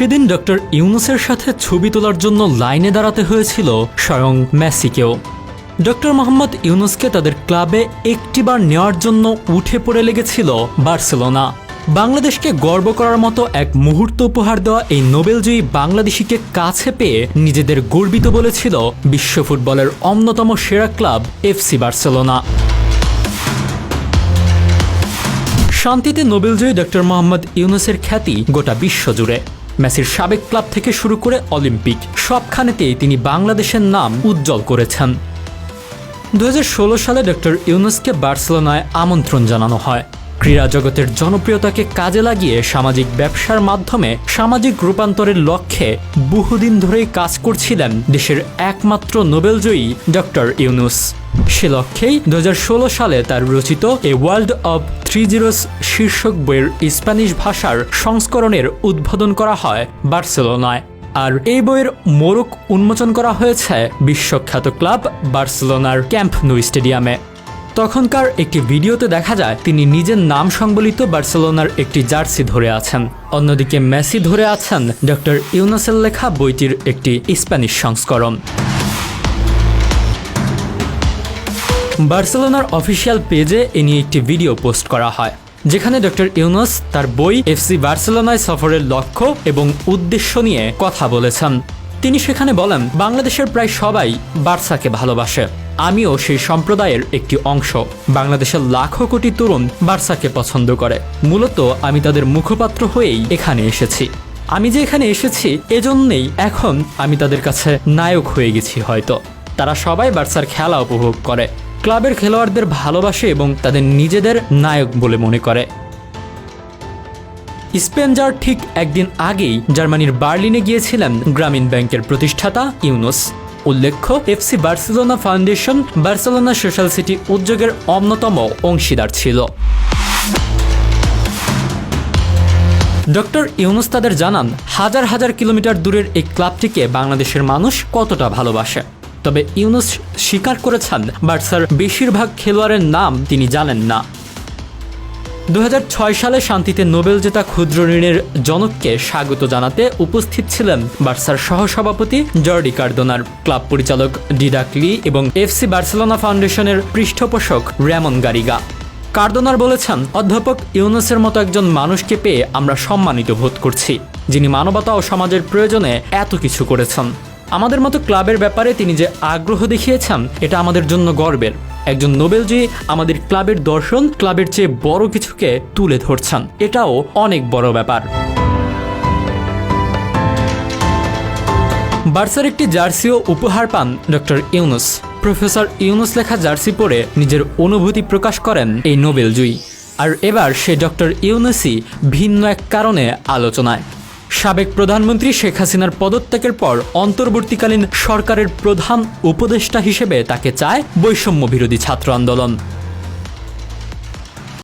সেদিন ডক্টর ইউনুসের সাথে ছবি তোলার জন্য লাইনে দাঁড়াতে হয়েছিল স্বয়ং মেসিকেও। ডক্টর মোহাম্মদ ইউনুসকে তাদের ক্লাবে একটিবার নেওয়ার জন্য উঠে পড়ে লেগেছিল বার্সেলোনা। বাংলাদেশকে গর্ব করার মতো এক মুহূর্ত উপহার দেওয়া এই নোবেলজয়ী বাংলাদেশিকে কাছে পেয়ে নিজেদের গর্বিত বলেছিল বিশ্ব ফুটবলের অন্যতম সেরা ক্লাব এফসি বার্সেলোনা। শান্তিতে নোবেলজয়ী ডক্টর মোহাম্মদ ইউনুসের খ্যাতি গোটা বিশ্ব জুড়ে। মেসির সাবেক ক্লাব থেকে শুরু করে অলিম্পিক সবখানেতেই তিনি বাংলাদেশের নাম উজ্জ্বল করেছেন। 2016 সালে ডক্টর ইউনুসকে বার্সেলোনায় আমন্ত্রণ জানানো হয়। ক্রীড়া জগতের জনপ্রিয়তাকে কাজে লাগিয়ে সামাজিক ব্যবসার মাধ্যমে সামাজিক রূপান্তরের লক্ষ্যে বহুদিন ধরেই কাজ করছিলেন দেশের একমাত্র নোবেলজয়ী ডক্টর ইউনুস। সে লক্ষ্যেই 2016 সালে তার রচিত এ ওয়ার্ল্ড অব 30 শীর্ষক বইয়ের স্প্যানিশ ভাষার সংস্করণের উদ্বোধন করা হয় বার্সেলোনায়। আর এই বইয়ের মোড়ক উন্মোচন করা হয়েছে বিশ্বখ্যাত ক্লাব বার্সেলোনার ক্যাম্প ন্যু স্টেডিয়ামে। তখনকার একটি ভিডিওতে দেখা যায় তিনি নিজের নাম সংবলিত বার্সেলোনার একটি জার্সি ধরে আছেন, অন্যদিকে মেসি ধরে আছেন ডক্টর ইউনুসের লেখা বইটির একটি স্প্যানিশ সংস্করণ। বার্সেলোনার অফিসিয়াল পেজে এ নিয়ে একটি ভিডিও পোস্ট করা হয়, যেখানে ডক্টর ইউনুস তার বই এফসি বার্সেলোনায় সফরের লক্ষ্য এবং উদ্দেশ্য নিয়ে কথা বলেছেন। তিনি সেখানে বলেন, বাংলাদেশের প্রায় সবাই বার্সাকে ভালোবাসে, আমিও সেই সম্প্রদায়ের একটি অংশ। বাংলাদেশের লাখো কোটি তরুণ বার্সাকে পছন্দ করে। মূলত আমি তাদের মুখপাত্র হয়েই এখানে এসেছি। আমি যে এখানে এসেছি এজন্যই এখন আমি তাদের কাছে নায়ক হয়ে গেছি। হয়তো তারা সবাই বার্সার খেলা উপভোগ করে, ক্লাবের খেলোয়াড়দের ভালোবাসে এবং তাদের নিজেদের নায়ক বলে মনে করে। স্পেন যাওয়ার ঠিক একদিন আগেই জার্মানির বার্লিনে গিয়েছিলেন গ্রামীণ ব্যাংকের প্রতিষ্ঠাতা ইউনুস। উল্লেখ্য, FC Barcelona foundation Barcelona social city উদ্যোগের অন্যতম অংশীদার ছিল। ডক্টর ইউনুস তাদের জানান, হাজার হাজার কিলোমিটার দূরের এই ক্লাবটিকে বাংলাদেশের মানুষ কতটা ভালোবাসে। তবে ইউনুস স্বীকার করেছেন, বার্সার বেশিরভাগ খেলোয়াড়ের নাম তিনি জানেন না। 2006 সালে শান্তিতে নোবেল জেতা ক্ষুদ্র ঋণের জনককে স্বাগত জানাতে উপস্থিত ছিলেন বার্সার সহসভাপতি জর্ডি কার্দোনার, ক্লাব পরিচালক ডিডাক লি এবং এফসি বার্সেলোনা ফাউন্ডেশনের পৃষ্ঠপোষক রেমন গারিগা। কার্দোনার বলেছেন, অধ্যাপক ইউনুসের মতো একজন মানুষকে পেয়ে আমরা সম্মানিত বোধ করছি, যিনি মানবতা ও সমাজের প্রয়োজনে এত কিছু করেছেন। আমাদের মতো ক্লাবের ব্যাপারে তিনি যে আগ্রহ দেখিয়েছেন এটা আমাদের জন্য গর্বের। একজন নোবেলজয়ী আমাদের ক্লাবের দর্শন, ক্লাবের চেয়ে বড় কিছুকে তুলে ধরছেন, এটাও অনেক বড় ব্যাপার। বার্সার একটি জার্সিও উপহার পান ডক্টর ইউনুস। প্রফেসর ইউনুস লেখা জার্সি পরে নিজের অনুভূতি প্রকাশ করেন এই নোবেলজয়ী। আর এবার সে ডক্টর ইউনুসই ভিন্ন এক কারণে আলোচনায়। সাবেক প্রধানমন্ত্রী শেখ হাসিনার পদত্যাগের পর অন্তর্বর্তীকালীন সরকারের প্রধান উপদেষ্টা হিসেবে তাকে চায় বৈষম্য বিরোধী ছাত্র আন্দোলন।